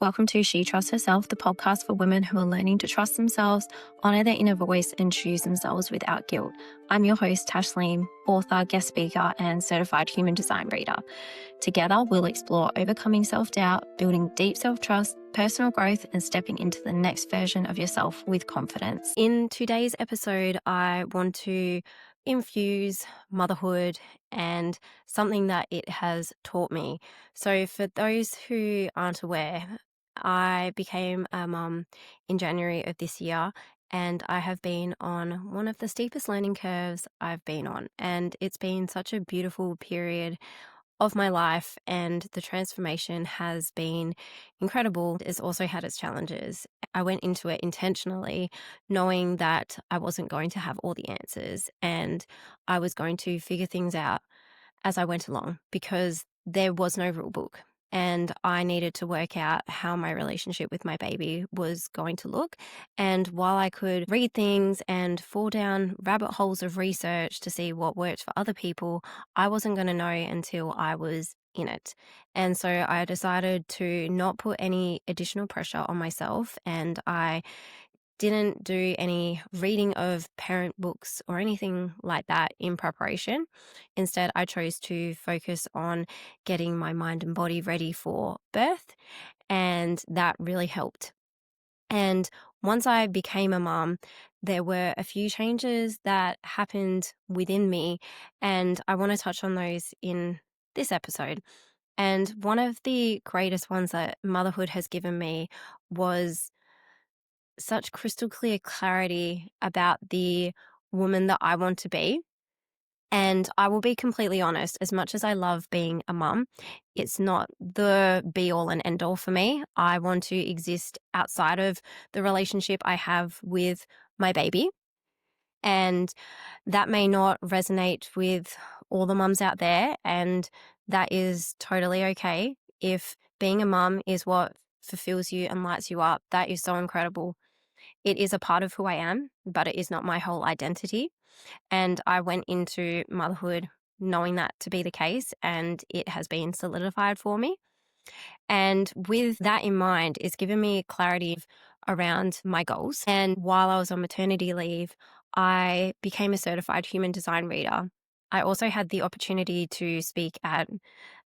Welcome to She Trusts Herself, the podcast for women who are learning to trust themselves, honor their inner voice, and choose themselves without guilt. I'm your host, Tashleen, author, guest speaker, and certified human design reader. Together, we'll explore overcoming self-doubt, building deep self-trust, personal growth, and stepping into the next version of yourself with confidence. In today's episode, I want to infuse motherhood and something that it has taught me. So for those who aren't aware, I became a mum in January of this year, and I have been on one of the steepest learning curves I've been on. And it's been such a beautiful period of my life, and the transformation has been incredible. It's also had its challenges. I went into it intentionally, knowing that I wasn't going to have all the answers, and I was going to figure things out as I went along because there was no rule book. And I needed to work out how my relationship with my baby was going to look. And while I could read things and fall down rabbit holes of research to see what worked for other people, I wasn't going to know until I was in it. And so I decided to not put any additional pressure on myself, and I didn't do any reading of parent books or anything like that in preparation. Instead, I chose to focus on getting my mind and body ready for birth, and that really helped. And once I became a mom, there were a few changes that happened within me, and I want to touch on those in this episode. And one of the greatest ones that motherhood has given me was such crystal clear clarity about the woman that I want to be. And I will be completely honest, as much as I love being a mum, it's not the be all and end all for me. I want to exist outside of the relationship I have with my baby. And that may not resonate with all the mums out there. And that is totally okay. If being a mum is what fulfills you and lights you up, that is so incredible. It is a part of who I am, but it is not my whole identity. And I went into motherhood knowing that to be the case, and it has been solidified for me. And with that in mind, it's given me clarity around my goals. And while I was on maternity leave, I became a certified human design reader. I also had the opportunity to speak at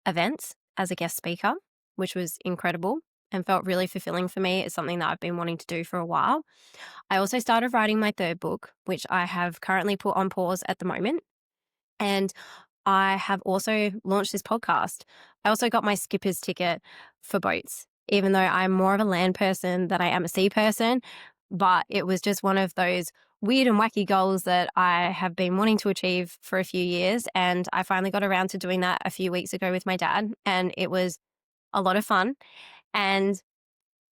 events as a guest speaker, which was incredible and felt really fulfilling for me. It's something that I've been wanting to do for a while. I also started writing my third book, which I have currently put on pause at the moment. And I have also launched this podcast. I also got my skipper's ticket for boats, even though I'm more of a land person than I am a sea person. But it was just one of those weird and wacky goals that I have been wanting to achieve for a few years. And I finally got around to doing that a few weeks ago with my dad. And it was a lot of fun. And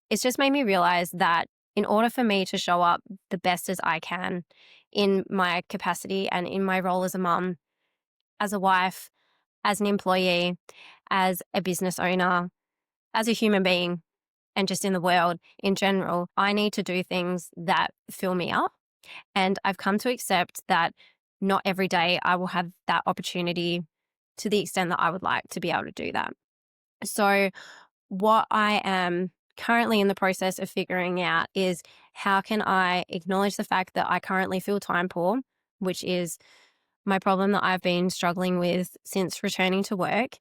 it's just made me realize that in order for me to show up the best as I can in my capacity and in my role as a mum, as a wife, as an employee, as a business owner, as a human being, and just in the world in general, I need to do things that fill me up. And I've come to accept that not every day I will have that opportunity to the extent that I would like to be able to do that. So what I am currently in the process of figuring out is how can I acknowledge the fact that I currently feel time poor, which is my problem that I've been struggling with since returning to work,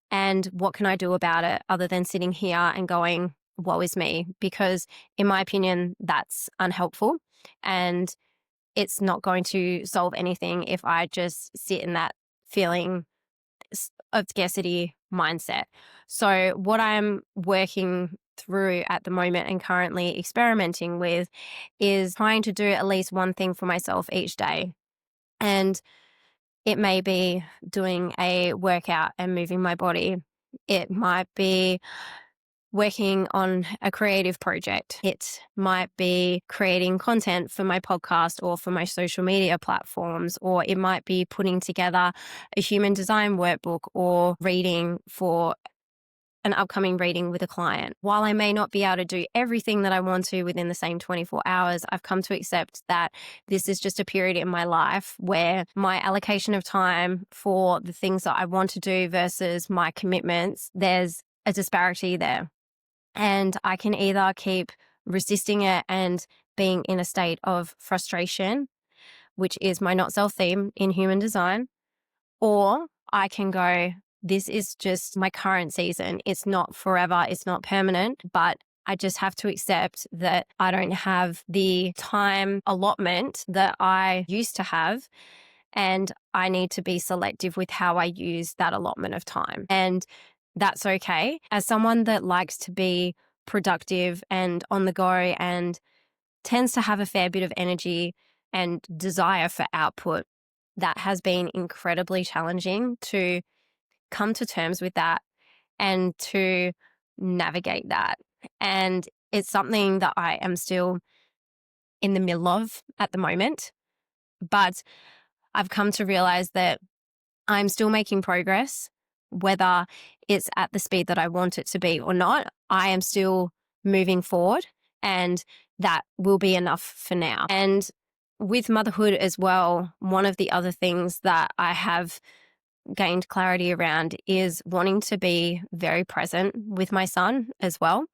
and what can I do about it other than sitting here and going, woe is me? Because in my opinion, that's unhelpful, and it's not going to solve anything if I just sit in that feeling of scarcity mindset. So what I'm working through at the moment and currently experimenting with is trying to do at least one thing for myself each day. And it may be doing a workout and moving my body. It might be working on a creative project. It might be creating content for my podcast or for my social media platforms, or it might be putting together a human design workbook or reading for an upcoming reading with a client. While I may not be able to do everything that I want to within the same 24 hours, I've come to accept that this is just a period in my life where my allocation of time for the things that I want to do versus my commitments, there's a disparity there. And I can either keep resisting it and being in a state of frustration, which is my not self theme in human design, or I can go, this is just my current season. It's not forever. It's not permanent, but I just have to accept that I don't have the time allotment that I used to have. And I need to be selective with how I use that allotment of time. And that's okay. As someone that likes to be productive and on the go and tends to have a fair bit of energy and desire for output, that has been incredibly challenging to come to terms with that and to navigate that. And it's something that I am still in the middle of at the moment. But I've come to realize that I'm still making progress, whether it's at the speed that I want it to be or not. I am still moving forward, and that will be enough for now. And with motherhood as well, one of the other things that I have gained clarity around is wanting to be very present with my son as well.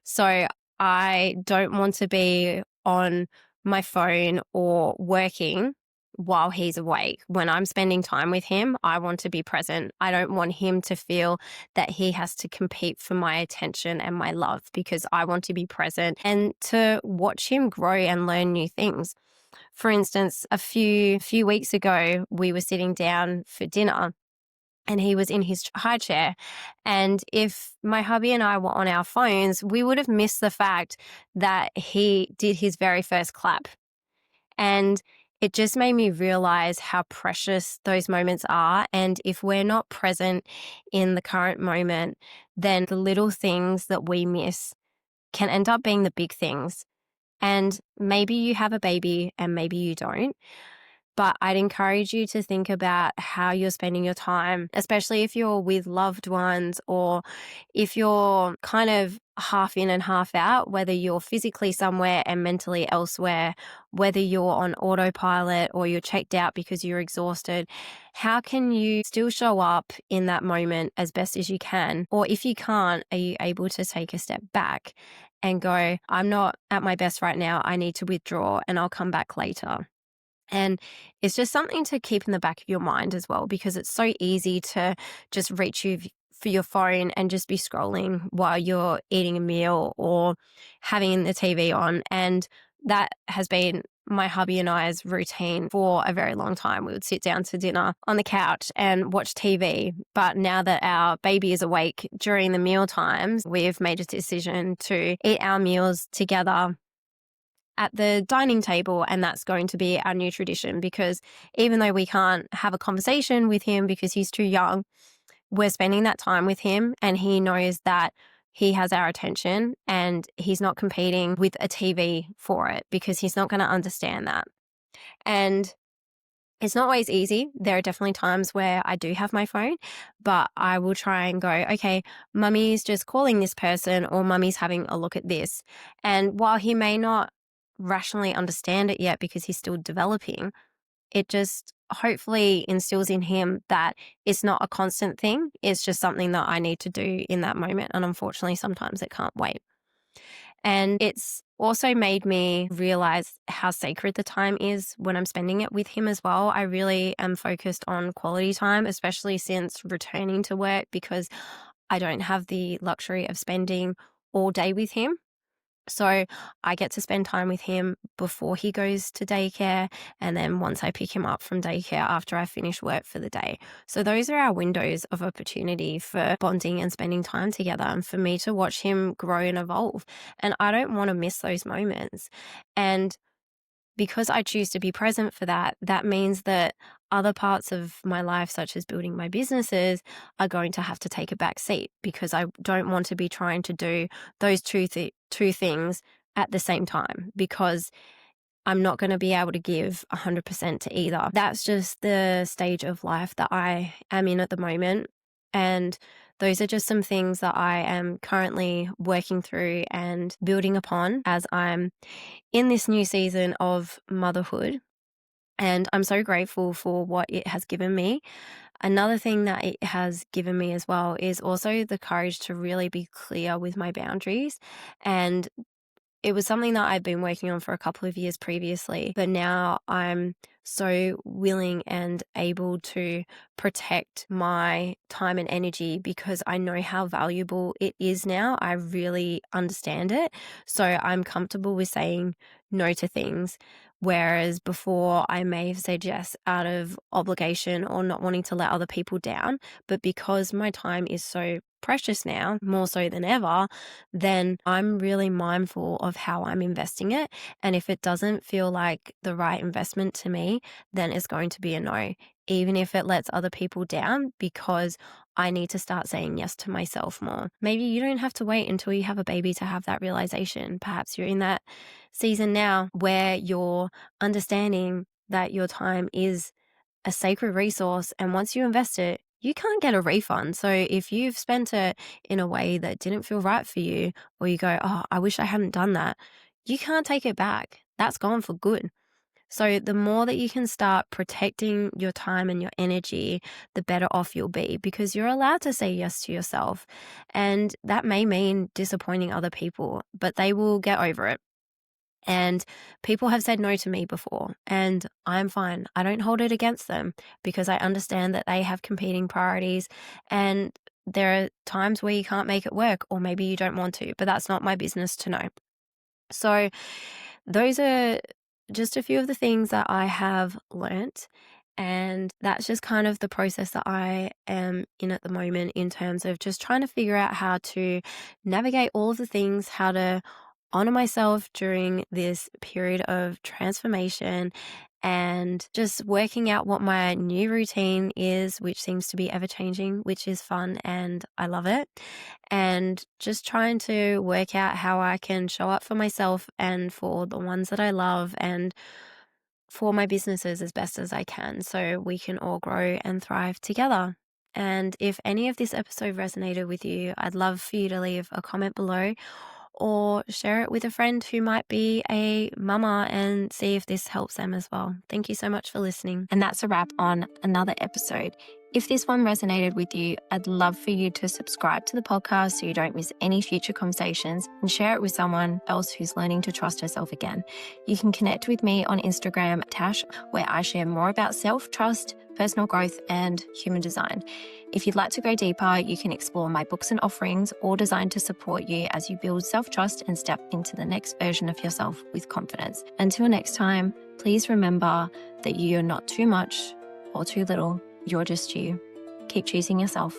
So I don't want to be on my phone or working while he's awake. When I'm spending time with him, I want to be present. I don't want him to feel that he has to compete for my attention and my love, because I want to be present and to watch him grow and learn new things. For instance, a few weeks ago, we were sitting down for dinner and he was in his high chair. And if my hubby and I were on our phones, we would have missed the fact that he did his very first clap. And it just made me realize how precious those moments are. And if we're not present in the current moment, then the little things that we miss can end up being the big things. And maybe you have a baby and maybe you don't. But I'd encourage you to think about how you're spending your time, especially if you're with loved ones or if you're kind of half in and half out, whether you're physically somewhere and mentally elsewhere, whether you're on autopilot or you're checked out because you're exhausted. How can you still show up in that moment as best as you can? Or if you can't, are you able to take a step back and go, I'm not at my best right now. I need to withdraw and I'll come back later. And it's just something to keep in the back of your mind as well, because it's so easy to just reach you for your phone and just be scrolling while you're eating a meal or having the TV on. And that has been my hubby and I's routine for a very long time. We would sit down to dinner on the couch and watch TV. But now that our baby is awake during the meal times, we've made a decision to eat our meals together at the dining table, and that's going to be our new tradition, because even though we can't have a conversation with him because he's too young, we're spending that time with him and he knows that he has our attention and he's not competing with a TV for it, because he's not going to understand that. And it's not always easy. There are definitely times where I do have my phone, but I will try and go, okay, mummy's just calling this person or mummy's having a look at this. And while he may not rationally understand it yet because he's still developing, it just hopefully instills in him that it's not a constant thing. It's just something that I need to do in that moment. And unfortunately, sometimes it can't wait. And it's also made me realize how sacred the time is when I'm spending it with him as well. I really am focused on quality time, especially since returning to work, because I don't have the luxury of spending all day with him. So I get to spend time with him before he goes to daycare, and then once I pick him up from daycare after I finish work for the day. So those are our windows of opportunity for bonding and spending time together, and for me to watch him grow and evolve. And I don't want to miss those moments. And because I choose to be present for that, that means that other parts of my life, such as building my businesses, are going to have to take a back seat, because I don't want to be trying to do those two things at the same time, because I'm not going to be able to give 100% to either. That's just the stage of life that I am in at the moment. And those are just some things that I am currently working through and building upon as I'm in this new season of motherhood. And I'm so grateful for what it has given me. Another thing that it has given me as well is also the courage to really be clear with my boundaries. And it was something that I've been working on for a couple of years previously, but now I'm so willing and able to protect my time and energy because I know how valuable it is now. I really understand it. So I'm comfortable with saying no to things. Whereas before I may have said yes out of obligation or not wanting to let other people down. But because my time is so precious now, more so than ever, then I'm really mindful of how I'm investing it. And if it doesn't feel like the right investment to me, then it's going to be a no, even if it lets other people down, because I need to start saying yes to myself more. Maybe you don't have to wait until you have a baby to have that realization. Perhaps you're in that season now where you're understanding that your time is a sacred resource, and once you invest it, you can't get a refund. So if you've spent it in a way that didn't feel right for you, or you go, oh, I wish I hadn't done that, you can't take it back. That's gone for good. So the more that you can start protecting your time and your energy, the better off you'll be, because you're allowed to say yes to yourself. And that may mean disappointing other people, but they will get over it. And people have said no to me before, and I'm fine. I don't hold it against them because I understand that they have competing priorities, and there are times where you can't make it work, or maybe you don't want to, but that's not my business to know. So those are just a few of the things that I have learnt. And that's just kind of the process that I am in at the moment, in terms of just trying to figure out how to navigate all of the things, how to honor myself during this period of transformation, and just working out what my new routine is, which seems to be ever changing, which is fun and I love it. And just trying to work out how I can show up for myself and for the ones that I love and for my businesses as best as I can, so we can all grow and thrive together. And if any of this episode resonated with you, I'd love for you to leave a comment below or share it with a friend who might be a mama and see if this helps them as well. Thank you so much for listening. And that's a wrap on another episode. If this one resonated with you, I'd love for you to subscribe to the podcast so you don't miss any future conversations, and share it with someone else who's learning to trust herself again. You can connect with me on Instagram, Tash, where I share more about self-trust, personal growth, and human design. If you'd like to go deeper, you can explore my books and offerings, all designed to support you as you build self-trust and step into the next version of yourself with confidence. Until next time, please remember that you are not too much or too little. You're just you. Keep choosing yourself.